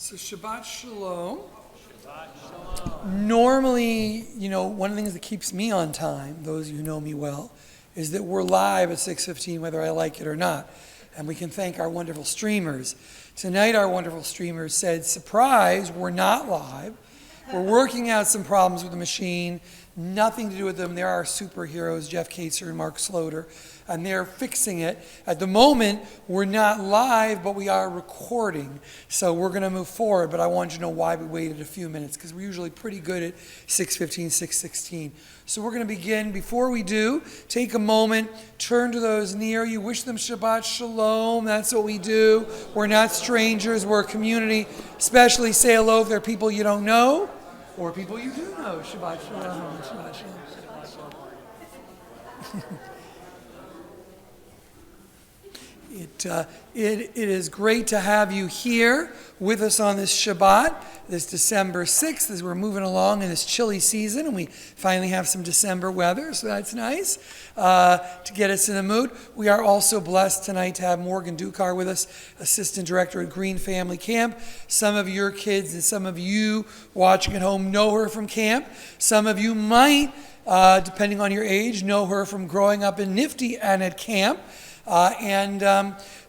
So Shabbat Shalom. Normally, one of the things that keeps me on time, those of you who know me well, is that we're live at 6:15 whether I like it or not. And we can thank our wonderful streamers. Tonight our wonderful streamers said, surprise, we're not live. We're working out some problems with the machine. Nothing to do with them. They're our superheroes, Jeff Kaser and Mark Sloter, and they're fixing it. At the moment, we're not live, but we are recording. So we're going to move forward, but I want you to know why we waited a few minutes, because we're usually pretty good at 6:15, 6:16. So we're going to begin. Before we do, take a moment, turn to those near you, wish them Shabbat Shalom. That's what we do. We're not strangers. We're a community. Especially say hello if there are people you don't know or people you do know. Shabbat Shalom. Shabbat Shalom. It is great to have you here with us on this Shabbat, this December 6th, as we're moving along in this chilly season, and we finally have some December weather, so that's nice to get us in the mood. We are also blessed tonight to have Morgan Ducar with us, Assistant Director at Greene Family Camp. Some of your kids and some of you watching at home know her from camp. Some of you might, depending on your age, know her from growing up in Nifty and at camp. And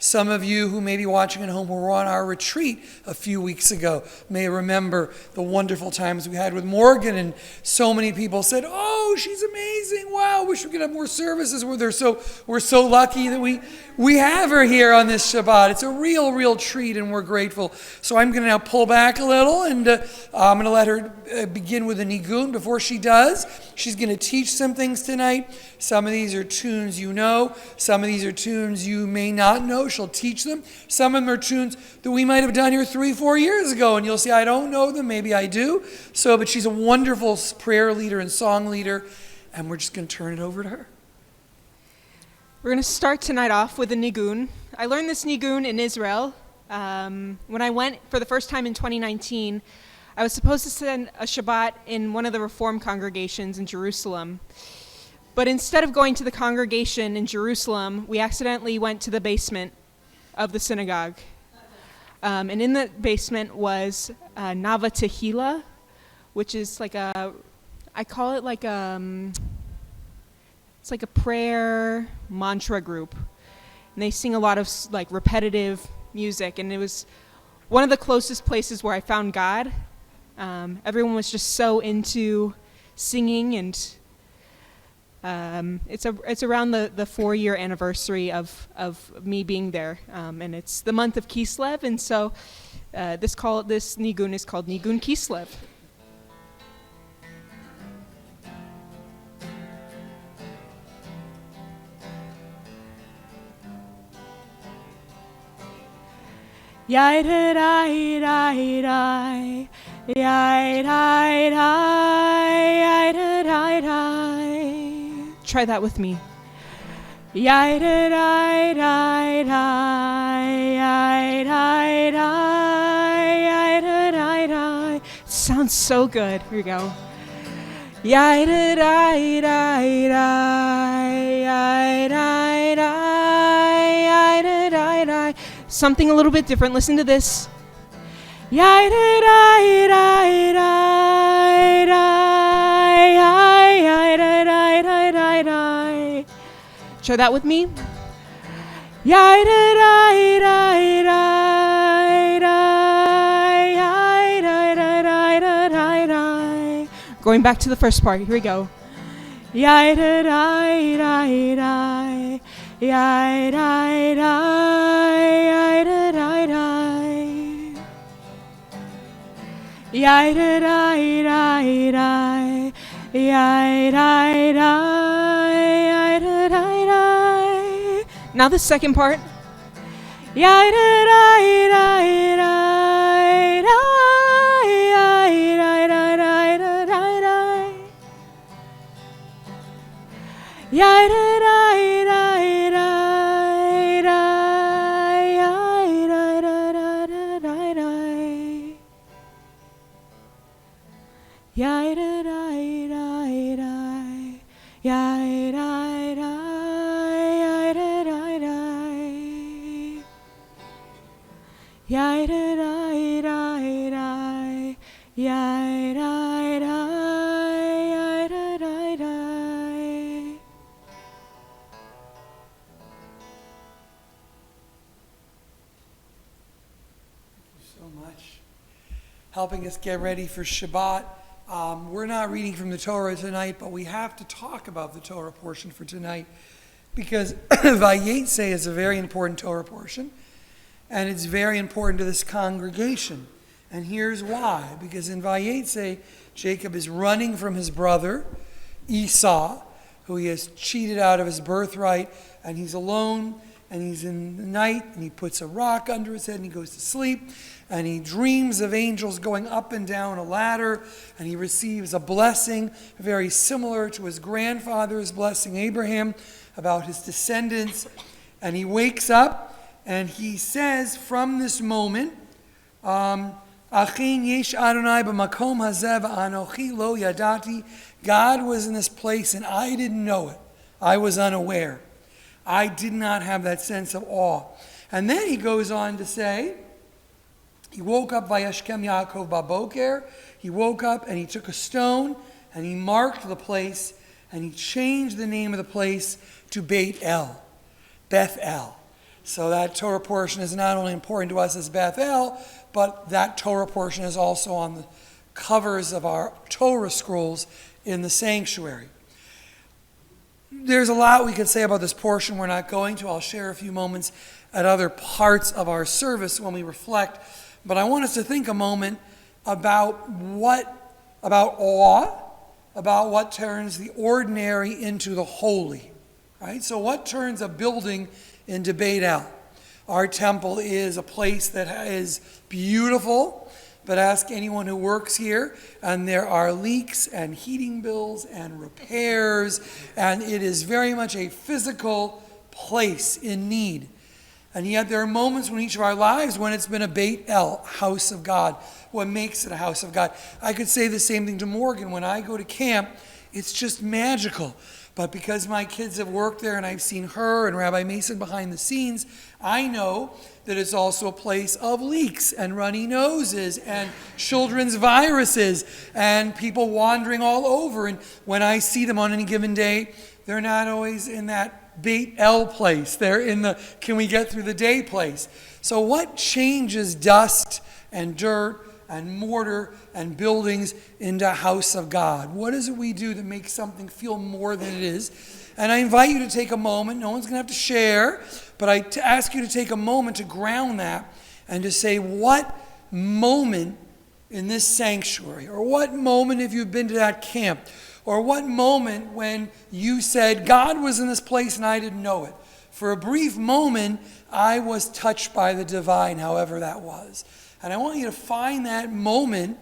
some of you who may be watching at home who were on our retreat a few weeks ago may remember the wonderful times we had with Morgan, and so many people said, oh, she's amazing, wow, wish we could have more services with her. So we're so lucky that we have her here on this Shabbat. It's a real treat, and we're grateful. So I'm going to now pull back a little, and I'm going to let her begin with a nigun. Before she does, she's going to teach some things tonight. Some of these are tunes you know. Some of these are tunes you may not know. She'll teach them. Some of them are tunes that we might have done here 3-4 years ago, and you'll see I don't know them. Maybe I do. But she's a wonderful prayer leader and song leader, and we're just going to turn it over to her. We're going to start tonight off with a nigun. I learned this nigun in Israel. When I went for the first time in 2019, I was supposed to spend a Shabbat in one of the Reform congregations in Jerusalem. But instead of going to the congregation in Jerusalem, we accidentally went to the basement of the synagogue. And in the basement was Nava Tehillah, which is like I call it like it's like a prayer mantra group. And they sing a lot of like repetitive music. And it was one of the closest places where I found God. Everyone was just so into singing, and it's around the 4-year anniversary of me being there, and it's the month of Kislev, and so this nigun is called Nigun Kislev. Try that with me. It sounds so good. Here we go. Something a little bit different. Listen to this. Try that with me. Going back to the first part. Here we go. Now the second part. Yai dai dai, yai dai dai dai. So much. Helping us get ready for Shabbat. We're not reading from the Torah tonight, but we have to talk about the Torah portion for tonight because Vayetze is a very important Torah portion, and it's very important to this congregation. And here's why. Because in Vayetze, Jacob is running from his brother, Esau, who he has cheated out of his birthright, and he's alone, and he's in the night, and he puts a rock under his head, and he goes to sleep, and he dreams of angels going up and down a ladder, and he receives a blessing very similar to his grandfather's blessing, Abraham, about his descendants. And he wakes up, and he says from this moment, Achin yesh Adonai b'makom hazeh v'anochi lo yadati. God was in this place, and I didn't know it. I was unaware. I did not have that sense of awe. And then he goes on to say, he woke up vayashkem Yaakov baboker. He woke up and he took a stone and he marked the place and he changed the name of the place to Beth-El. Beth-El. So that Torah portion is not only important to us as Beth-El, but that Torah portion is also on the covers of our Torah scrolls in the sanctuary. There's a lot we could say about this portion. We're not going to. I'll share a few moments at other parts of our service when we reflect. But I want us to think a moment about awe, about what turns the ordinary into the holy. Right? So what turns a building into Beth-El? Our temple is a place that is beautiful, but ask anyone who works here, and there are leaks and heating bills and repairs, and it is very much a physical place in need. And yet there are moments in each of our lives when it's been a Beth-El, house of God. What makes it a house of God? I could say the same thing to Morgan. When I go to camp, it's just magical. But because my kids have worked there and I've seen her and Rabbi Mason behind the scenes, I know that it's also a place of leaks and runny noses and children's viruses and people wandering all over. And when I see them on any given day, they're not always in that Beth-El place. They're in the can we get through the day place. So what changes dust and dirt and mortar and buildings into a house of God? What is it we do that makes something feel more than it is? And I invite you to take a moment. No one's going to have to share, but I ask you to take a moment to ground that and to say, what moment in this sanctuary, or what moment if you've been to that camp, or what moment when you said, God was in this place and I didn't know it. For a brief moment, I was touched by the divine, however that was. And I want you to find that moment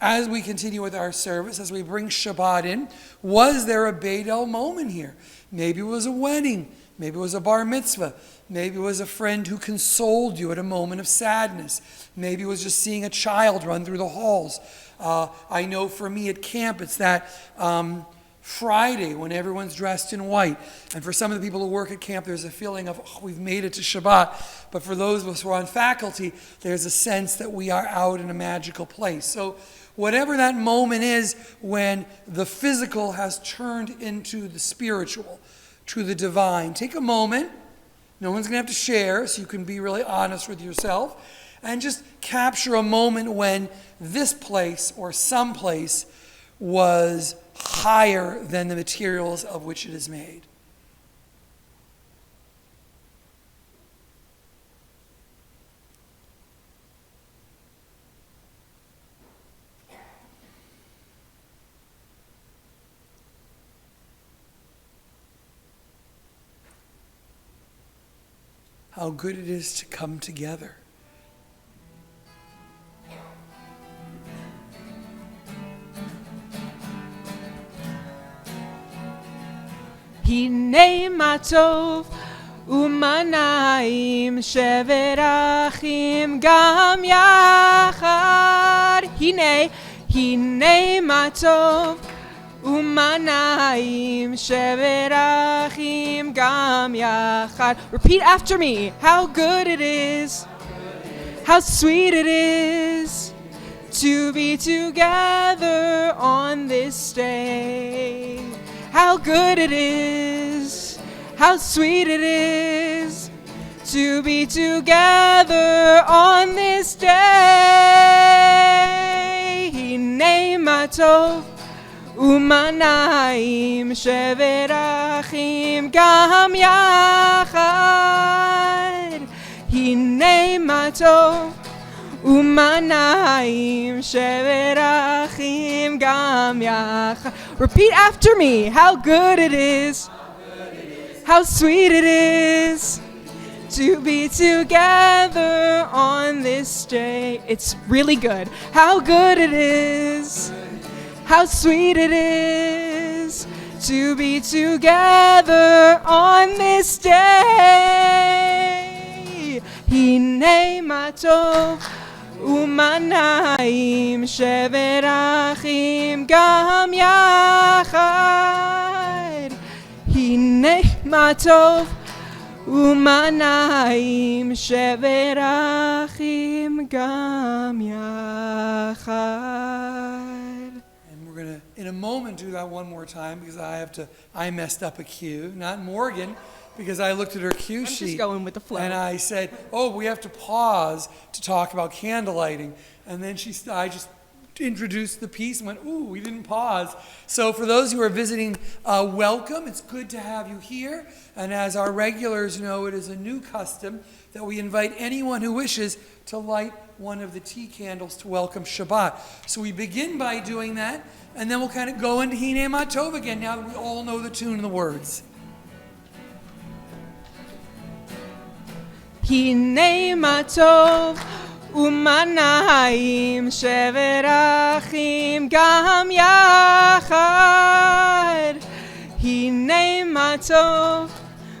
as we continue with our service, as we bring Shabbat in. Was there a Beth-El moment here? Maybe it was a wedding. Maybe it was a bar mitzvah. Maybe it was a friend who consoled you at a moment of sadness. Maybe it was just seeing a child run through the halls. I know for me at camp, it's that Friday when everyone's dressed in white. And for some of the people who work at camp, there's a feeling of, we've made it to Shabbat. But for those of us who are on faculty, there's a sense that we are out in a magical place. So whatever that moment is when the physical has turned into the spiritual, to the divine, take a moment. No one's going to have to share, so you can be really honest with yourself. And just capture a moment when this place or some place was higher than the materials of which it is made. How good it is to come together. Hine matov umanayim shevet achim gam yachad. Hine matov umanayim shevet achim gam yachad. Repeat after me. How good it is, how sweet it is to be together on this day. How good it is, how sweet it is to be together on this day. Hinei ma tov u'manayim shevet achim gam yachad. Hinei ma tov u'manayim shevet achim gam yachad. Repeat after me. How good it is, how sweet it is to be together on this day. It's really good. How good it is, how sweet it is to be together on this day. Hinei ma tov u'manayim shevet achim gam yachad. Hinei ma tov u'manayim shevet achim gam yachad. And we're going to, in a moment, do that one more time because I messed up a cue. Not Morgan, because I looked at her cue sheet. I'm just going with the flow. And I said, we have to pause to talk about candle lighting. And then I just introduced the piece and went, we didn't pause. So for those who are visiting, welcome. It's good to have you here. And as our regulars know, it is a new custom that we invite anyone who wishes to light one of the tea candles to welcome Shabbat. So we begin by doing that, and then we'll kind of go into Hinei ma tov again, now that we all know the tune and the words. Hinei ma tov u'manayim shevet achim gam yachad. Hinei ma tov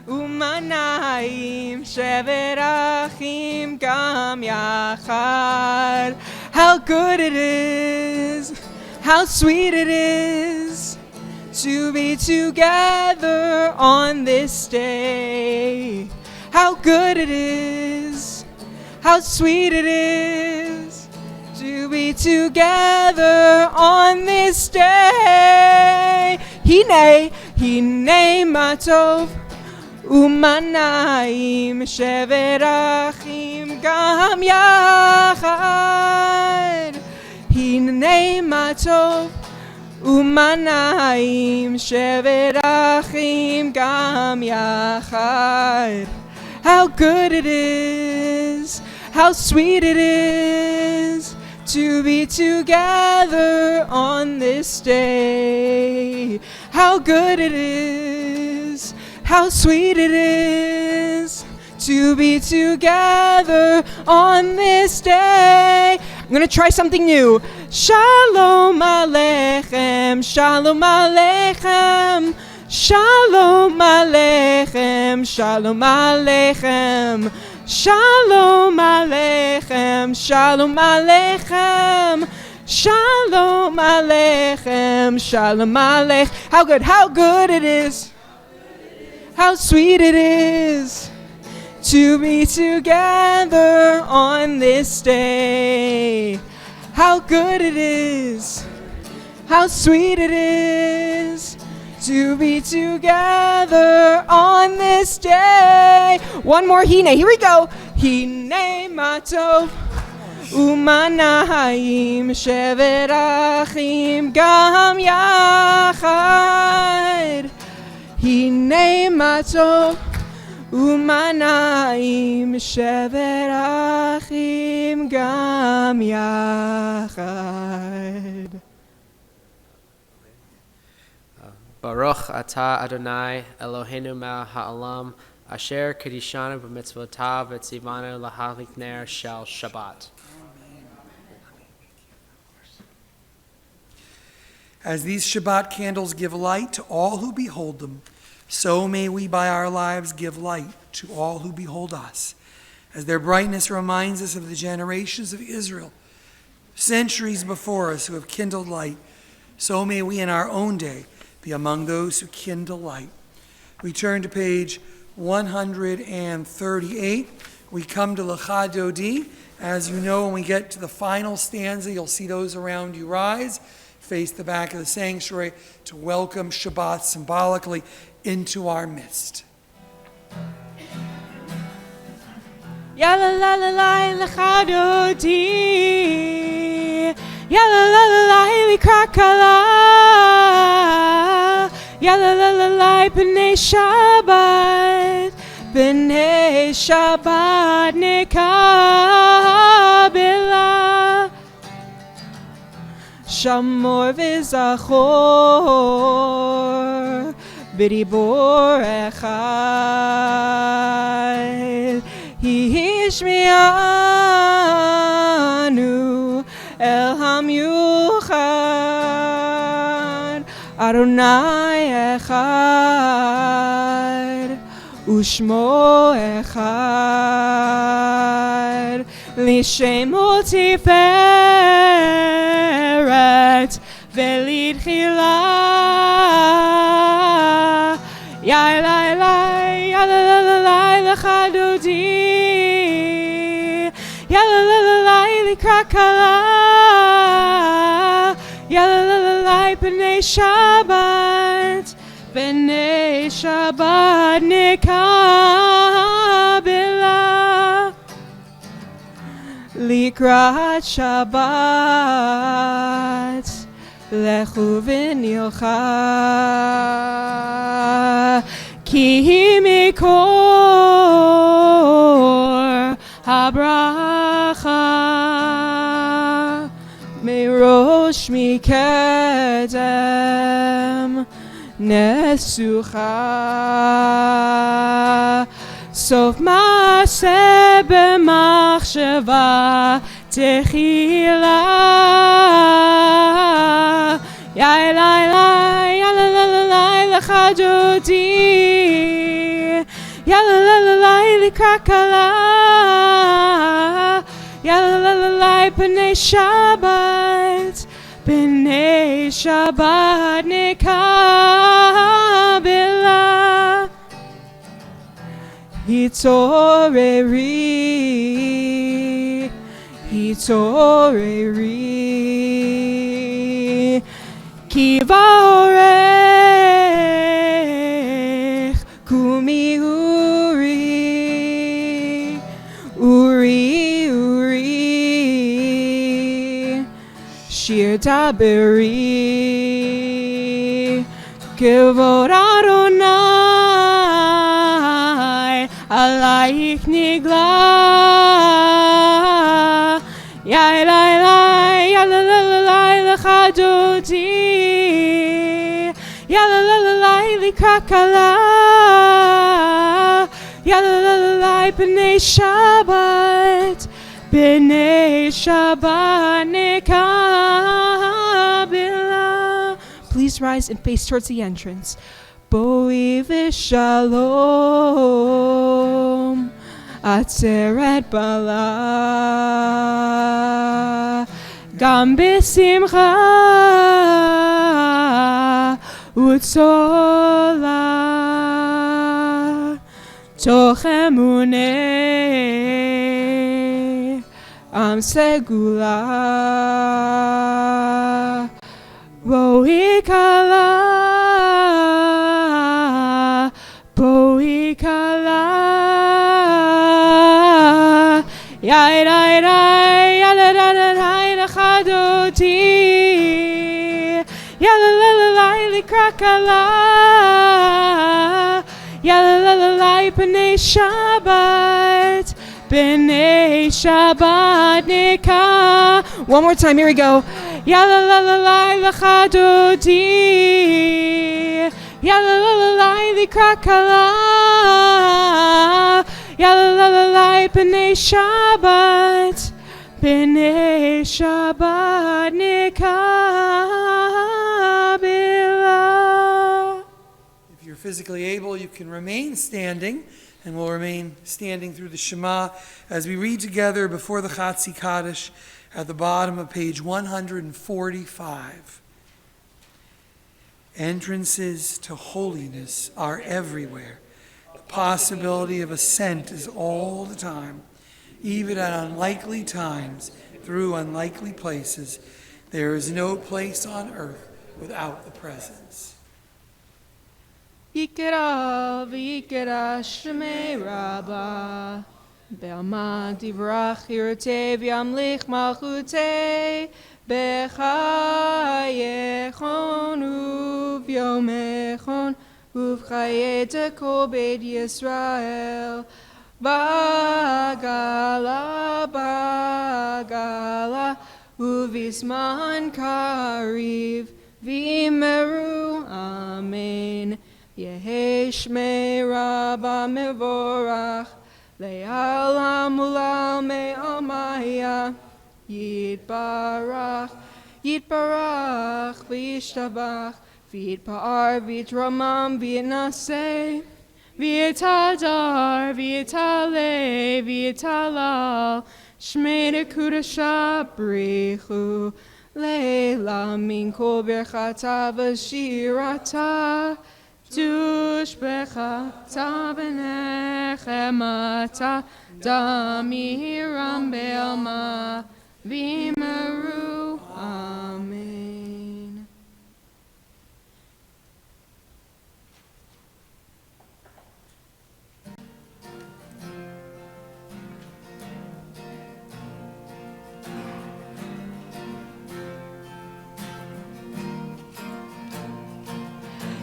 u'manayim shevet achim gam yachad. How good it is, how sweet it is to be together on this day. How good it is, how sweet it is to be together on this day. Hinei ma tov u'manayim shevet achim gam yachad. Hinei ma tov u'manayim shevet achim gam yachad. How good it is, how sweet it is to be together on this day. How good it is, how sweet it is to be together on this day. I'm going to try something new. Shalom Aleichem, Shalom Aleichem. Shalom Aleichem, Shalom Aleichem, Shalom Aleichem, Shalom Aleichem, Shalom Aleichem, Shalom Aleichem. How good it is, how sweet it is to be together on this day. How good it is, how sweet it is to be together on this day. One more Hinei. Here we go. Hinei ma tov u'manayim shevet achim gam yachad. Hinei ma tov u'manayim shevet achim gam yachad. Baruch atah Adonai Eloheinu melech ha'olam asher kedishanu b'mitzvotav v'tzivanu lahadlik ner shel Shabbat. As these Shabbat candles give light to all who behold them, so may we by our lives give light to all who behold us. As their brightness reminds us of the generations of Israel, centuries before us who have kindled light, so may we in our own day be among those who kindle light. We turn to page 138. we come to Lecha Dodi. As you know, when we get to the final stanza, you'll see those around you rise, face the back of the sanctuary to welcome Shabbat symbolically into our midst. Ya la la la la Lecha Dodi, Ya la la la la Likra Kala, Ya la la la la B'nei Shabbat, B'nei Shabbat Nekabela, Shamor v'zachor B'dibor echad, Hishmianu El Hamyuchad, Adonai echad, Ushmo echad, Lishemo tiferet velitchila, Ya la la, Ya la la la la, Lecha Dodi, Ya la la la la, Likra Kala, Ya la la la la, B'nei Shabbat, B'nei Shabbat Nekabela, Likrat Shabbat, Lechu v'nilcha, Ki mikor habracha, Merosh mikedem nesucha, Sof maaseh b'machshava techila, Ya la la, Ya la la la la, Lecha Dodi, Ya la la la la, Likra Kala, Ya la la la la, B'nei Shabbat, B'nei Shabbat Nekabela, Hitoreri, Hitoreri, Ki va'orech kumi uri, Uri, Uri, Shir daberi, Kevod Adonai, Alayich nigla, Ya la la, Ya la la la la, Lecha Dodi, Ya la la la la, Likra Kala, Ya la la la la, B'nei Shabbat, B'nei Shabbat Nekabela. Please rise and face towards the entrance. Boi v'shalom, Atzeret bala, Gam b'simcha utzola, Toch emuneh am segula, Boi kala, Boi kala, Ya da da, Ya da da da da, Lecha Dodi, Ya la la la la, Likra Kala, Ya la la la la, B'nei Shabbat, B'nei Shabbat Nekabela. One more time, here we go. Ya la la la la, Lecha Dodi, Ya la la la la, Likra Kala, Ya la la la la, B'nei Shabbat, B'nei Shabbat Nekabela. If you're physically able, you can remain standing, and we'll remain standing through the Shema as we read together before the Chatzi Kaddish at the bottom of page 145. Entrances to holiness are everywhere. The possibility of ascent is all the time. Even at unlikely times, through unlikely places, there is no place on earth without the presence. Yikra v'yikra shmei Rabba Be'alma divrach yirtei v'yamlich malchutei B'chayechon uv'yomechon uv'chayei kol beit Yisrael Bagala bagala uvisman kariv v'imeru amen Yehesh me Rabba mevorach le'alam ulal me'amaya yitbarach yitbarach v'yishtabach v'yitpa'ar v'yitramam v'yitnaseh v'yitadar v'yitaleh v'yitalal shmei dekudasha brichu leila min kol berchata v'shirata tushbechata v'nechemata damiram be'alma v'imeru amen.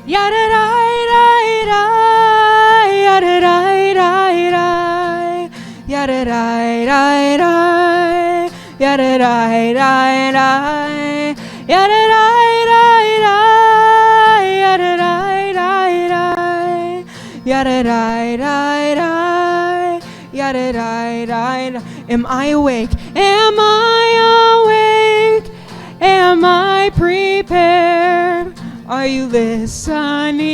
Yada-dai-dai-dai, yada-dai-dai-dai, yada-dai-dai-dai, yada-dai-dai-dai, yada-dai-dai-dai, yada-dai-dai-dai, yada-dai-dai-dai, yada-dai-dai-dai. Am I awake? Am I awake? Am I prepared? Are you listening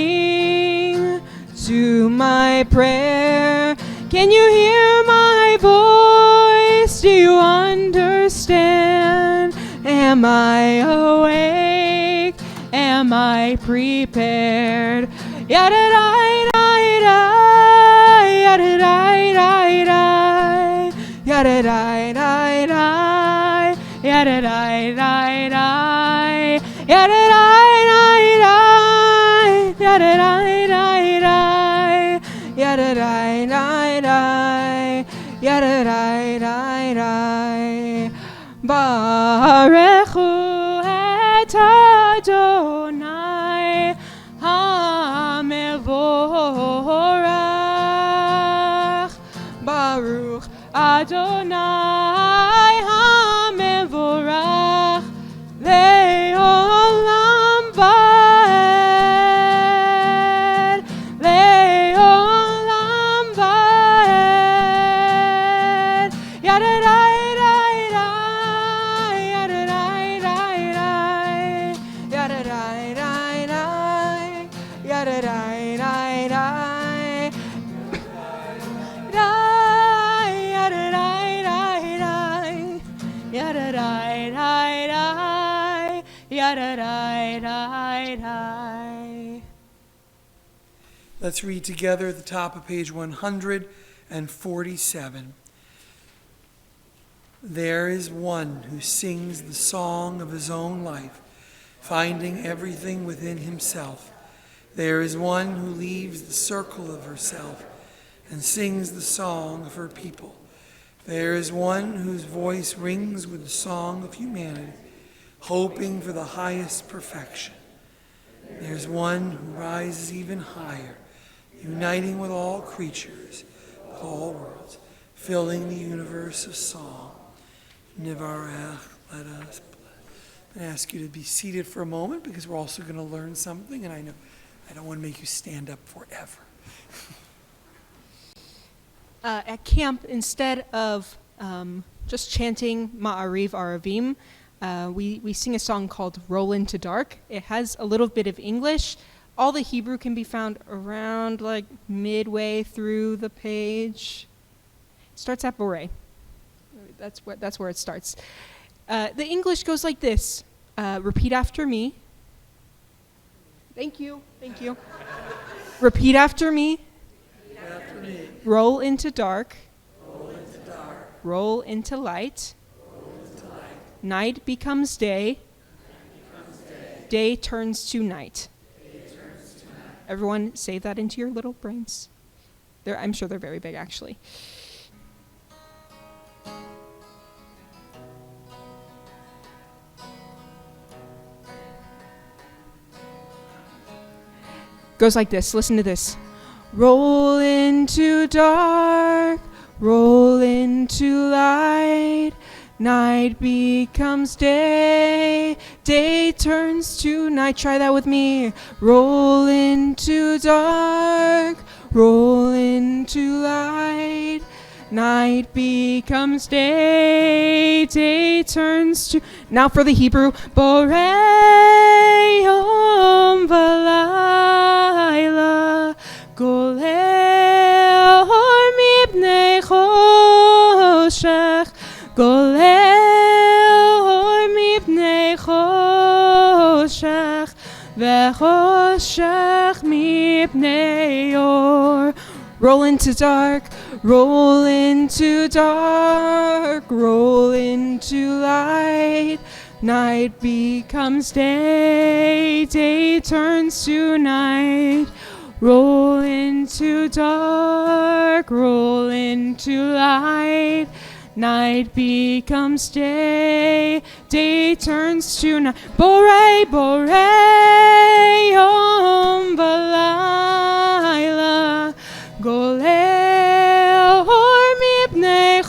to my prayer? Can you hear my voice? Do you understand? Am I awake? Am I prepared? Yada-dai-dai-dai, yada-dai-dai-dai, yada-dai-dai-dai, yada-dai-dai-dai, yada-dai-dai-dai, yada-dai-dai-dai, yada-dai-dai-dai, yada-dai-dai-dai. Barechu et Adonai HaMevorach. Baruch Adonai HaMevorach Le'olam Va'ed, Le'olam Va'ed. Yada-dai-dai-dai, yada-dai-dai-dai, yada-dai-dai-dai, yada-dai-dai-dai, yada-dai-dai-dai, yada-dai-dai-dai. Let's read together at the top of page 147. There is one who sings the song of his own life, finding everything within himself. There is one who leaves the circle of herself and sings the song of her people. There is one whose voice rings with the song of humanity, hoping for the highest perfection. There's one who rises even higher, uniting with all creatures, with all worlds, filling the universe of song. Nivarech, let us. I'm going to ask you to be seated for a moment because we're also going to learn something, and I know I don't want to make you stand up forever. At camp, instead of just chanting Ma'ariv Aravim, we sing a song called Roll Into Dark. It has a little bit of English. All the Hebrew can be found around like midway through the page. It starts at Borei. That's where it starts. The English goes like this. Repeat after me. Thank you. Repeat after me. roll into dark, roll into dark, roll into light. roll into light. Night becomes day, day turns to night. Everyone save that into your little brains. I'm sure they're very big, actually. Goes like this. Listen to this. Roll into dark, roll into light. Night becomes day, day turns to night. Try that with me. Roll into dark, roll into light. Night becomes day, day turns to... Now for the Hebrew. Borei yom v'layla, goleh or mibnei choshech, goleh or mibnei choshech, v'choshech mibnei or. Roll into dark, roll into dark, roll into light. Night becomes day, day turns to night. Roll into dark, roll into light. Night becomes day, day turns to night. Borei, borei yom v'layla, goleh or mibnei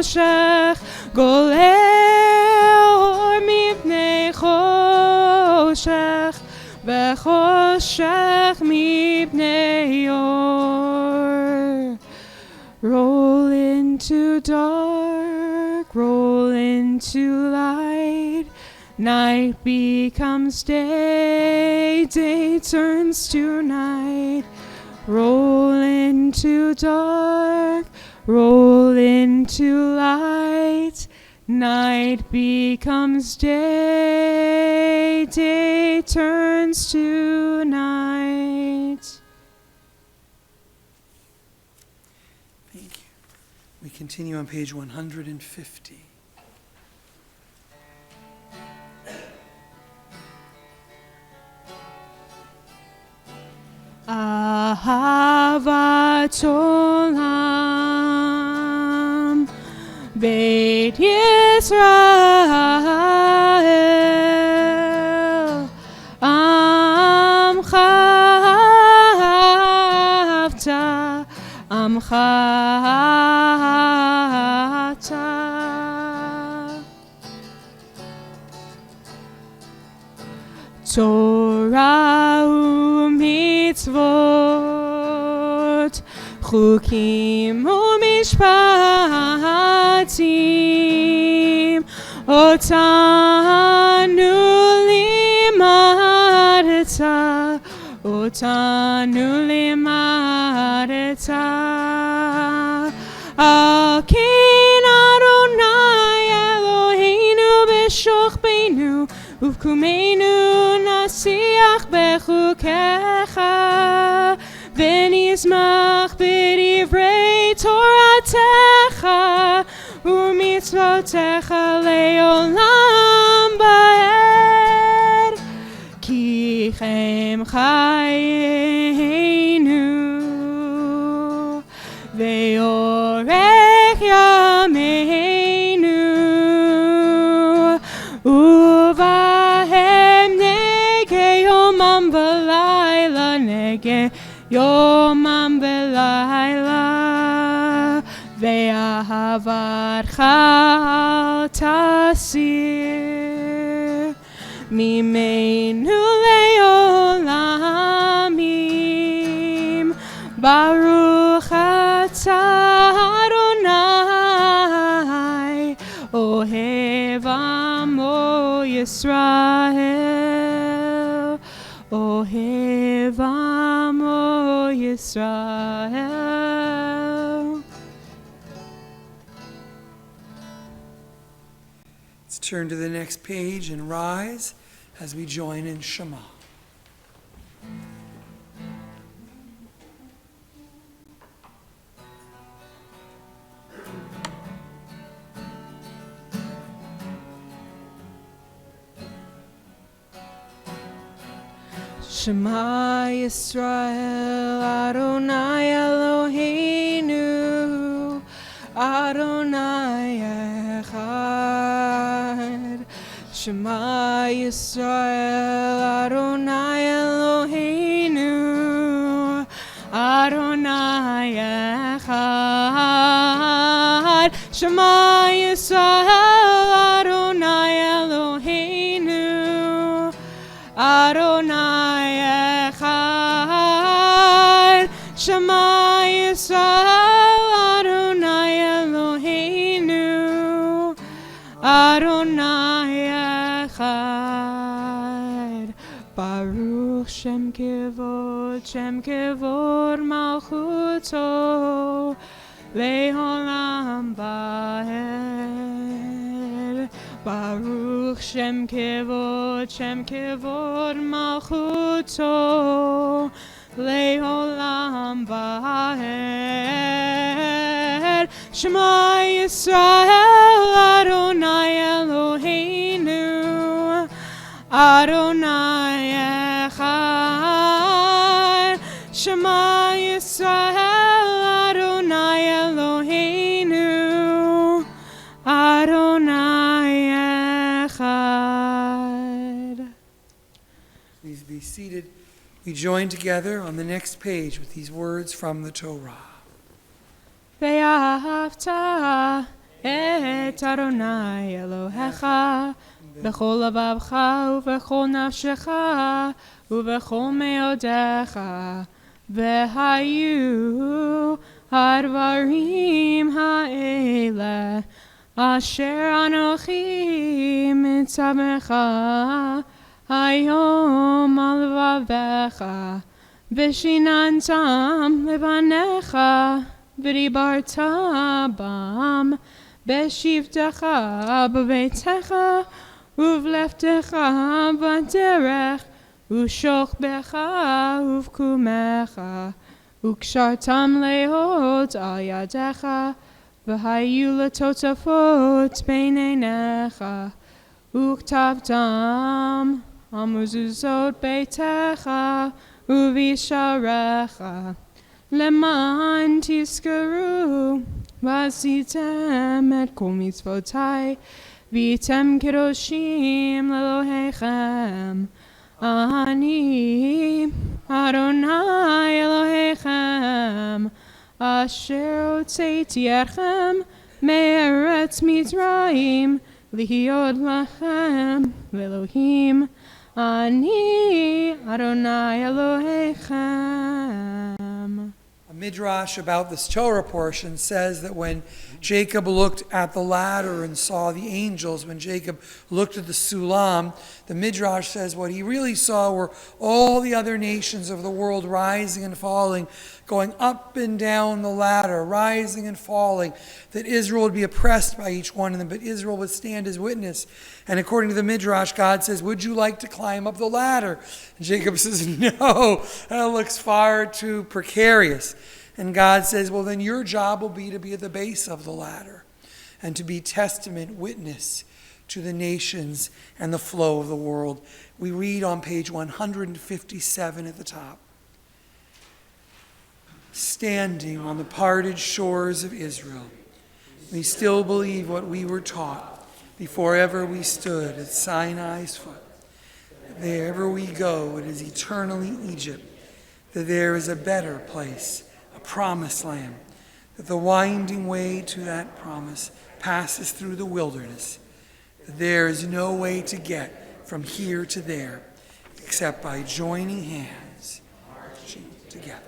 choshech, goleh or mibnei choshech, v'choshech mibnei or. Roll into dark, roll into light. Night becomes day, day turns to night. Roll into dark, roll into light. Night becomes day, day turns to night. Thank you. We continue on page 150. Ahavat olam, Beit Yisrael, Amcha ahavta, Amcha ata. Torah u'mitzvot, chukim u'mishpatim, otanu limadeta, otanu limadeta. Al ken Adonai Eloheinu b'shochbeinu, uvkumeinu nasiach bechukecha, v'nizmach b'divrei Toratecha, u'mitzvotecha le'olam ba'ed, ki chem chayeinu, ve'orech yameinu, uvahem nege yomam v'layla, nege yomam v'layla, ve'ahavatcha al tasir, mimeinu le'olamim, baruch atah Adonai, ohev amo Yisrael, ohev amo Yisrael. Let's turn to the next page and rise as we join in Shema. Shema Yisrael, Adonai Eloheinu, Adonai Echad. Shema Yisrael, Adonai Eloheinu, Adonai Echad. Shema Yisrael, Adonai Eloheinu, Adonai Echad. Shema Yisrael, Adonai Eloheinu, Adonai Echad. Baruch Shem Kevod Malchuto, Le'olam Vaed. Baruch Shem Kevod Malchuto, Le'olam Vaed. Shema Yisrael, Adonai Eloheinu, Adonai Echad. Shema Yisrael, Adonai Eloheinu, Adonai Echad. Please be seated. We join together on the next page with these words from the Torah. Ve'ahavta et Adonai Elohecha b'chol lavavcha u'v'chol nafshecha u'v'chol meodecha v'hayu hadvarim ha'ele asher anochi mitzavecha hayom al levavecha v'shinantam levanecha v'dibarta bam b'shivtecha b'veitecha uv'leftecha b'derech u'shochbecha uv'kumecha u'kshartam leot al yadecha v'hayu letotafot b'neinecha u'ktavtam al mezuzot beitecha u'visharecha leman tizkaru v'asitem et kol mitzvotai v'yitem kedoshim lelohechem ani Adonai Elohechem asher hotzeiti etchem me'eretz Mitzrayim lihiot lachem le'elohim ani Adonai Elohechem. A midrash about this Torah portion says that when Jacob looked at the ladder and saw the angels, when Jacob looked at the sulam, the midrash says what he really saw were all the other nations of the world rising and falling, going up and down the ladder, rising and falling, that Israel would be oppressed by each one of them, but Israel would stand as witness. And according to the midrash, God says, would you like to climb up the ladder? And Jacob says, no, that looks far too precarious. And God says, well, then your job will be to be at the base of the ladder and to be testament witness to the nations and the flow of the world. We read on page 157 at the top. Standing on the parted shores of Israel, we still believe what we were taught before ever we stood at Sinai's foot. Wherever we go, it is eternally Egypt, that there is a better place, a promised land, that the winding way to that promise passes through the wilderness, that there is no way to get from here to there except by joining hands, marching together.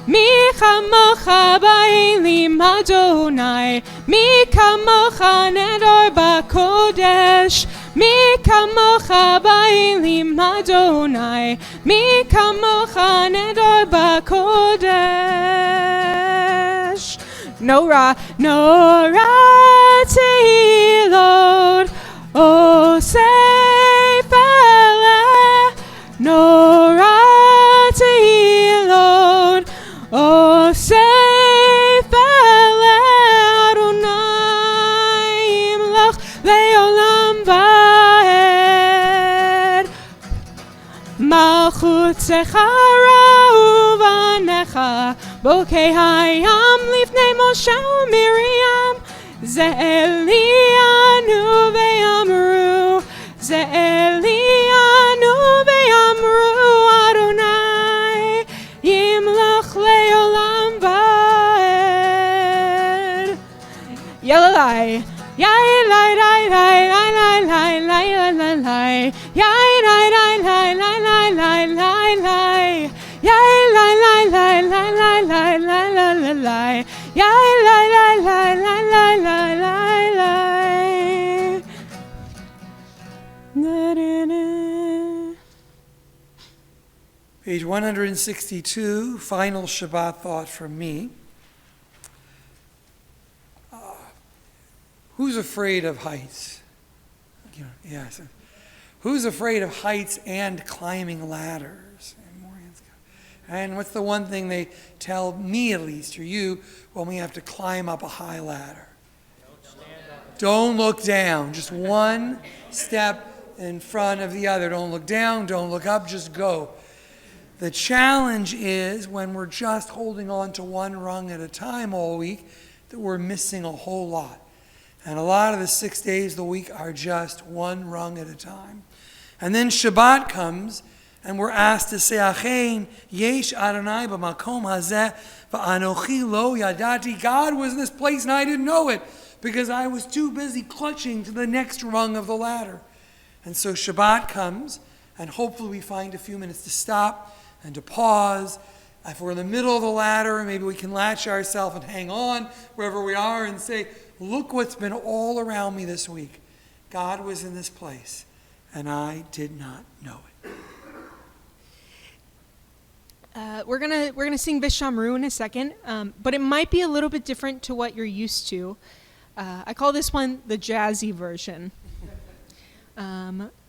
מי כמוך באלים אדוני, מי כמוך נדר בקודש, מי כמוך באלים אדוני, מי כמוך נדר בקודש. נורא, נורא תהילות, עושה פלא, נורא תהילות, עושה פלא, אדוני ימלוך לעולם ועד. מלכותך ובניך, בוקי הים לפני משה ומרים, זה אלינו ויאמרו, זה אלינו ויאמרו, אדוני ימלוך לעולם ועד. יללי, יללי, יללי, יללי, יללי, Page 162, final Shabbat thought from me. Who's afraid of heights? Yes. Who's afraid of heights and climbing ladders? And what's the one thing they tell me, at least, or you, when we have to climb up a high ladder? Don't look down. Just one step in front of the other. Don't look down, don't look up, just go. The challenge is when we're just holding on to one rung at a time all week, that we're missing a whole lot. And a lot of the 6 days of the week are just one rung at a time. And then Shabbat comes, and we're asked to say, Achein yesh Adonai b'makom hazeh v'anochi lo yadati. God was in this place and I didn't know it because I was too busy clutching to the next rung of the ladder. And so Shabbat comes, and hopefully we find a few minutes to stop and to pause. If we're in the middle of the ladder, maybe we can latch ourselves and hang on wherever we are and say, look what's been all around me this week. God was in this place, and I did not know it. We're gonna sing Vishamru in a second, but it might be a little bit different to what you're used to. I call this one the jazzy version.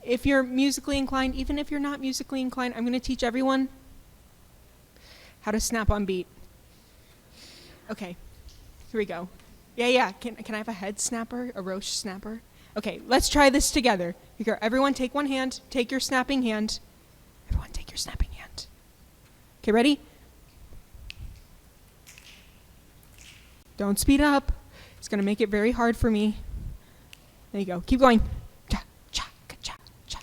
If you're musically inclined, even if you're not musically inclined, I'm going to teach everyone how to snap on beat. Okay, here we go. Yeah. Can I have a head snapper, a roche snapper? Okay, let's try this together. Here, everyone take one hand, take your snapping hand. Everyone take your snapping hand. Okay, ready? Don't speed up. It's going to make it very hard for me. There you go. Keep going. Cha, cha, cha, cha.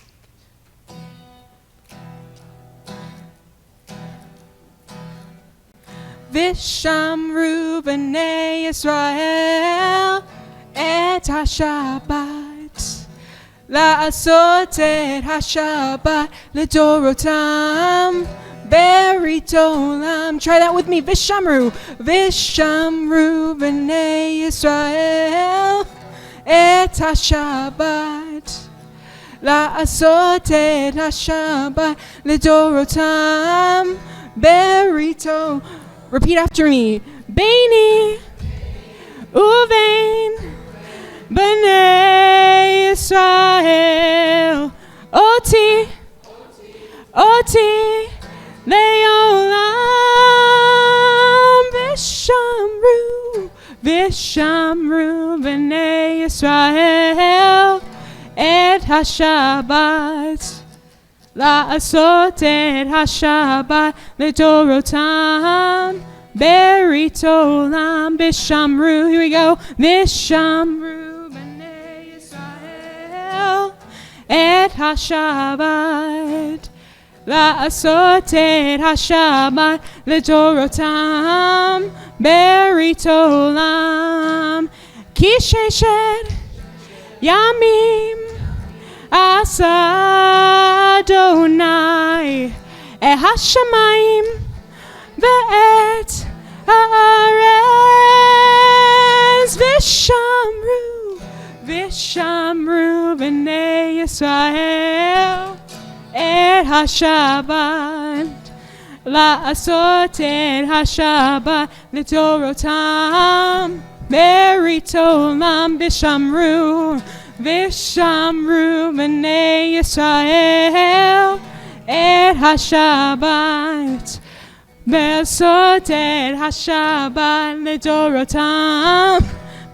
Vishamru b'nei Yisrael et HaShabbat la'asot et HaShabbat l'dorotam berit olam. Try that with me. Vishamru b'nei Yisrael et HaShabbat la'asot et HaShabbat l'dorotam berit olam. Repeat after me. Beini uvein b'nei Yisrael oti le'olam vishamru b'nei Yisrael et HaShabbat la'asot et HaShabbat l'dorotam berit olam vishamru. Here we go. Vishamru b'nei Yisrael et HaShabbat la'asot et HaShabbat l'dorotam berit olam ki sheshet yamim asa Adonai et hashamayim ve'et haaretz vishamru b'nei Yisrael et HaShabbat. La'asot et HaShabbat l'dorotam. Merit olam v'shamru b'nei Yisrael et HaShabbat. La'asot et HaShabbat l'dorotam.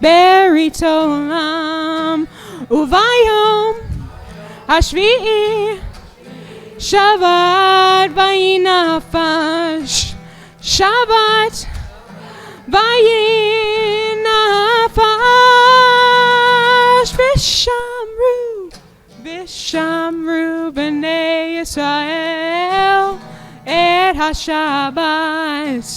Merit olam. Uvayom hashvi'i Shabbat vayinafash. Shabbat vayinafash. V'shamru b'nei Yisrael et HaShabbat.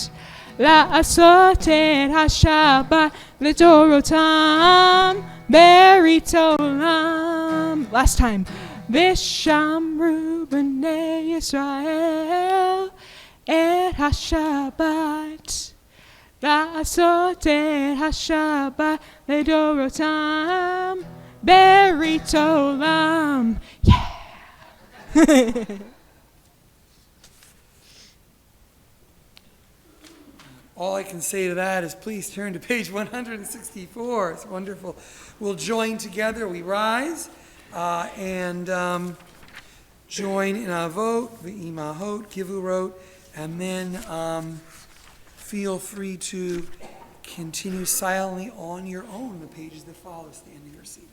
La'asot et HaShabbat l'dorotam. Merit olam. Last time. V'shamru b'nei Yisrael et HaShabbat. La'asot et HaShabbat l'dorotam. Merit olam. Yeah. All I can say to that is please turn to page 164. It's wonderful. We'll join together. We rise and join in Avot, V'imahot, Givurot, and then feel free to continue silently on your own the pages that follow, standing or seated.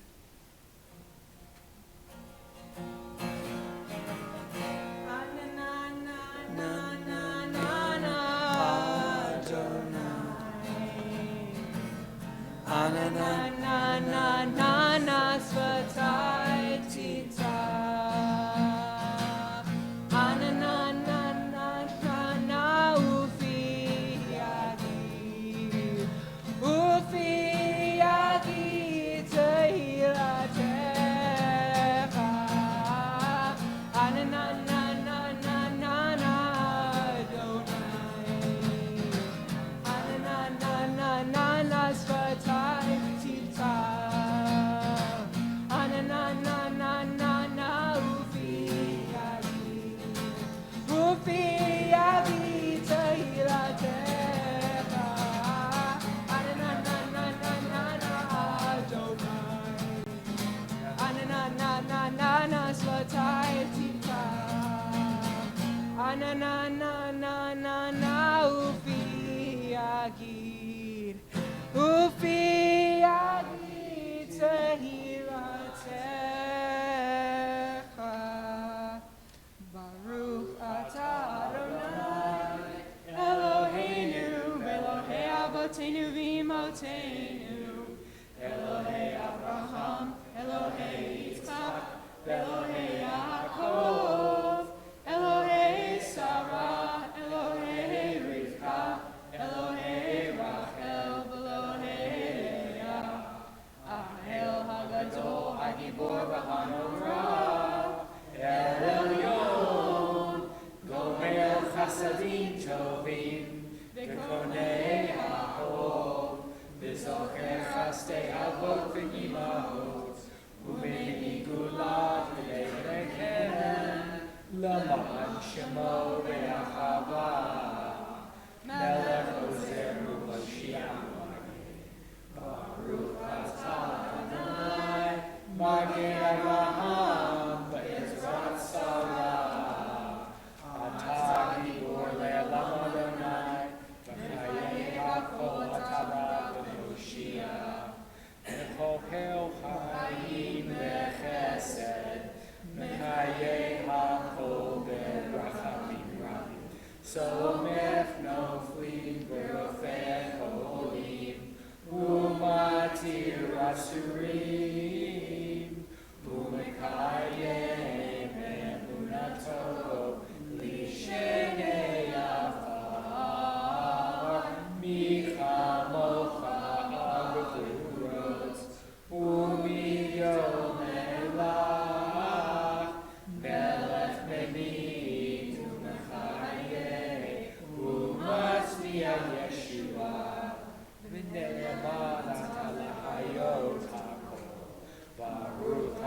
Baruch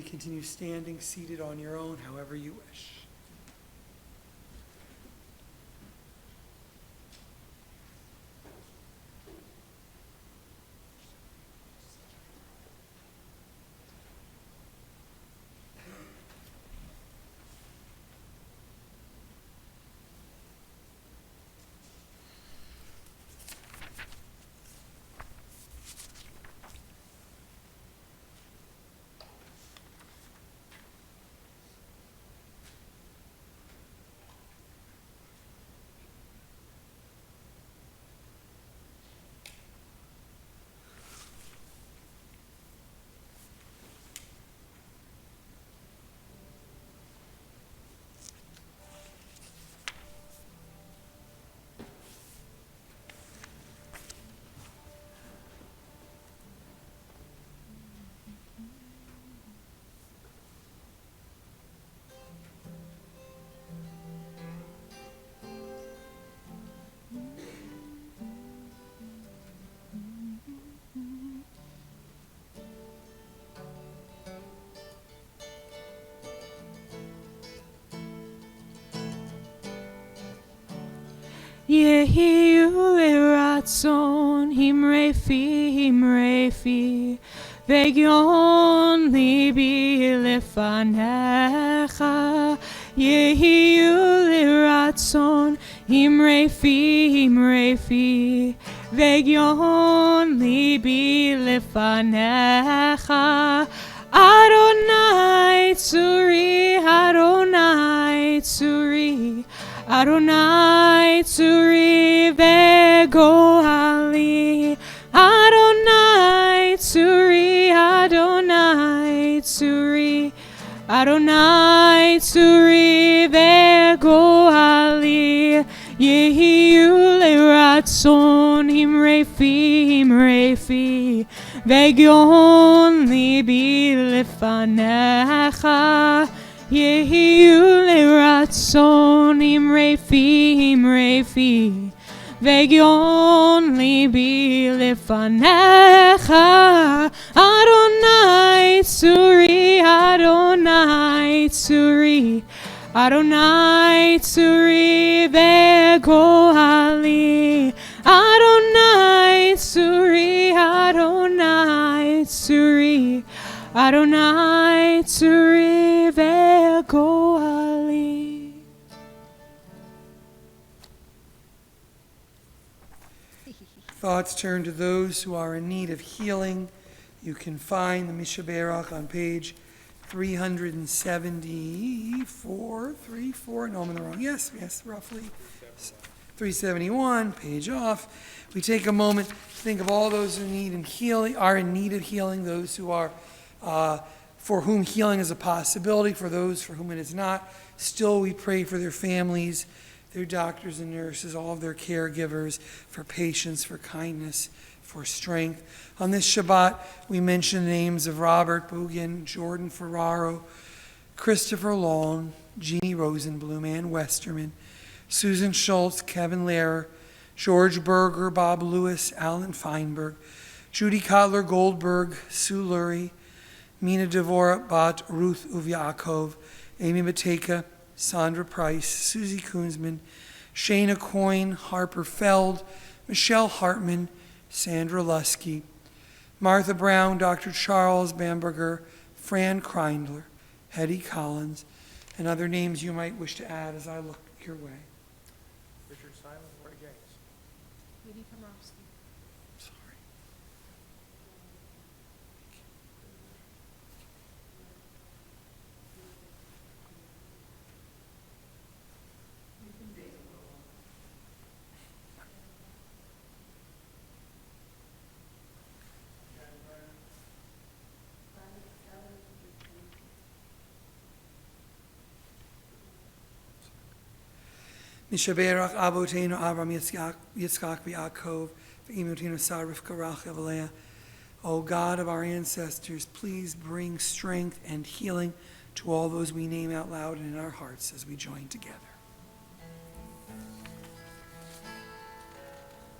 continue standing, seated on your own, however you wish. יהיו לרצון המרפי וגיון ליבי לפניך. יהיו לרצון המרפי וגיון ליבי לפניך. אדוני צורי, אדוני צורי, Adonai Tzuri ve'goali, Adonai Tzuri, Adonai Tzuri, Adonai Tzuri ve'goali. Yehiyu le'ratzon himrefi ve'gion libi lefanecha. Yehiyu le'ratzon himrefi ve'gion libi lefanecha. Adonai Tzuri, Adonai Tzuri, Adonai Tzuri ve'goali, Adonai Tzuri, Adonai Tzuri, Adonai Tzuri ve'goali. Thoughts turn to those who are in need of healing. You can find the Mishaberach on page 374, no, I'm in the wrong, yes, roughly 371, page off. We take a moment to think of all those who are in need of healing, those who are, for whom healing is a possibility, for those for whom it is not. Still, we pray for their families, their doctors and nurses, all of their caregivers, for patience, for kindness, for strength. On this Shabbat, we mention the names of Robert Bugin, Jordan Ferraro, Christopher Long, Jeannie Rosenblum, Ann Westerman, Susan Schultz, Kevin Lehrer, George Berger, Bob Lewis, Alan Feinberg, Judy Kotler Goldberg, Sue Lurie, Mina Devora Bat, Ruth Uvyakov, Amy Mateka, Sandra Price, Susie Kunzman, Shayna Coyne, Harper Feld, Michelle Hartman, Sandra Lusky, Martha Brown, Dr. Charles Bamberger, Fran Kreindler, Hetty Collins, and other names you might wish to add as I look your way. Richard Simon, Roy Gaines. Sorry. Mishaberach Abotenu Avram Yitzchak v'Yaakov v'Imotenu Sarah Rivka Rachel Leah. O God of our ancestors, please bring strength and healing to all those we name out loud and in our hearts as we join together.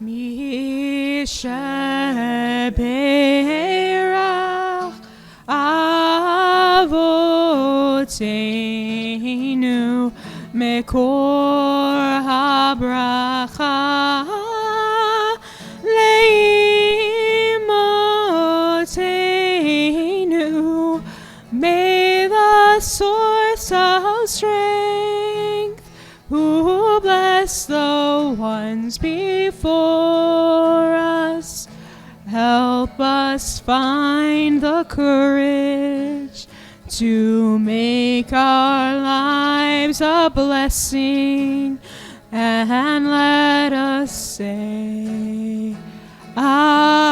Mishaberach Avotenu Imotenu Mekor habracha Leimotenu. May the source of strength, who bless the ones before us, help us find the courage to make our lives a blessing, and let us say Amen.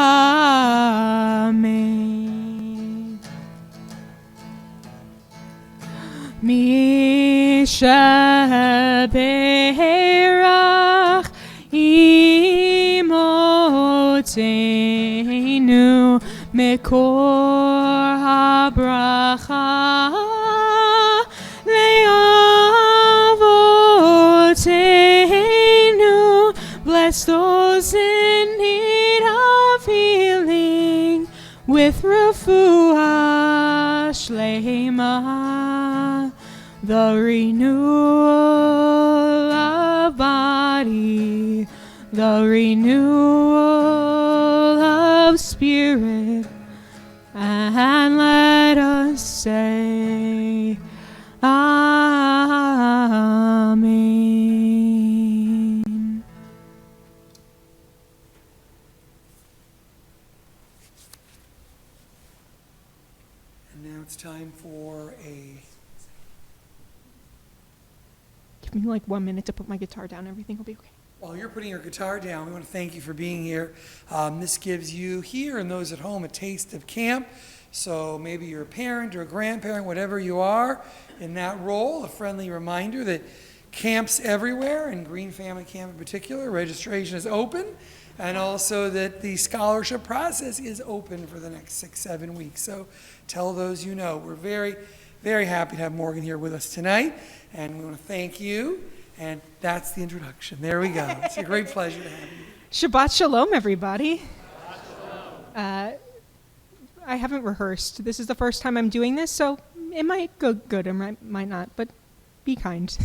Misha Berach Imotenu Mekor habracha Leavotenu. Bless those in need of healing with refuah shlema, the renewal of body, the renewal of spirit, and let us say Amen. And now it's time for a Give me like 1 minute to put my guitar down. Everything will be okay. While you're putting your guitar down, we want to thank you for being here. This gives you here and those at home a taste of camp. So maybe you're a parent or a grandparent, whatever you are in that role, a friendly reminder that camp's everywhere, and Greene Family Camp in particular. Registration is open, and also that the scholarship process is open for the next 6-7 weeks. So tell those you know. We're very, very happy to have Morgan here with us tonight, and we want to thank you. And that's the introduction. There we go. It's a great pleasure to have you. Shabbat Shalom, everybody. I haven't rehearsed. This is the first time I'm doing this, so it might go good or might not, but be kind.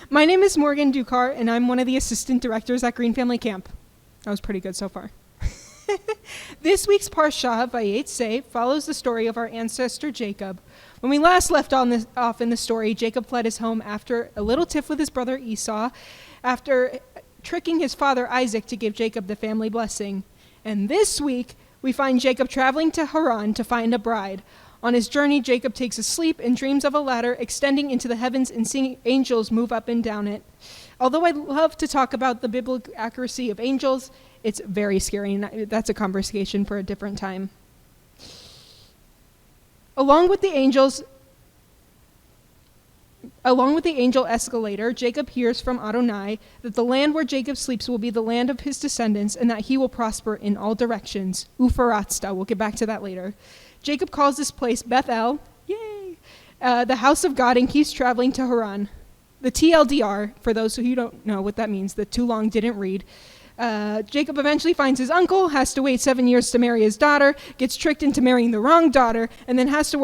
My name is Morgan Ducar, and I'm one of the assistant directors at Greene Family Camp. That was pretty good so far. This week's Parsha, Vayetze, follows the story of our ancestor Jacob. When we last left off in the story, Jacob fled his home after a little tiff with his brother Esau, after tricking his father Isaac to give Jacob the family blessing. And this week, we find Jacob traveling to Haran to find a bride. On his journey, Jacob takes a sleep and dreams of a ladder extending into the heavens and seeing angels move up and down it. Although I love to talk about the biblical accuracy of angels, it's very scary, and that's a conversation for a different time. Along with the angel escalator, Jacob hears from Adonai that the land where Jacob sleeps will be the land of his descendants, and that he will prosper in all directions. Ufaratzta, we'll get back to that later. Jacob calls this place Beth-El, yay, the house of God, and keeps traveling to Haran. The TLDR, for those who don't know what that means, the too long didn't read. Jacob eventually finds his uncle, has to wait 7 years to marry his daughter, gets tricked into marrying the wrong daughter, and then has to work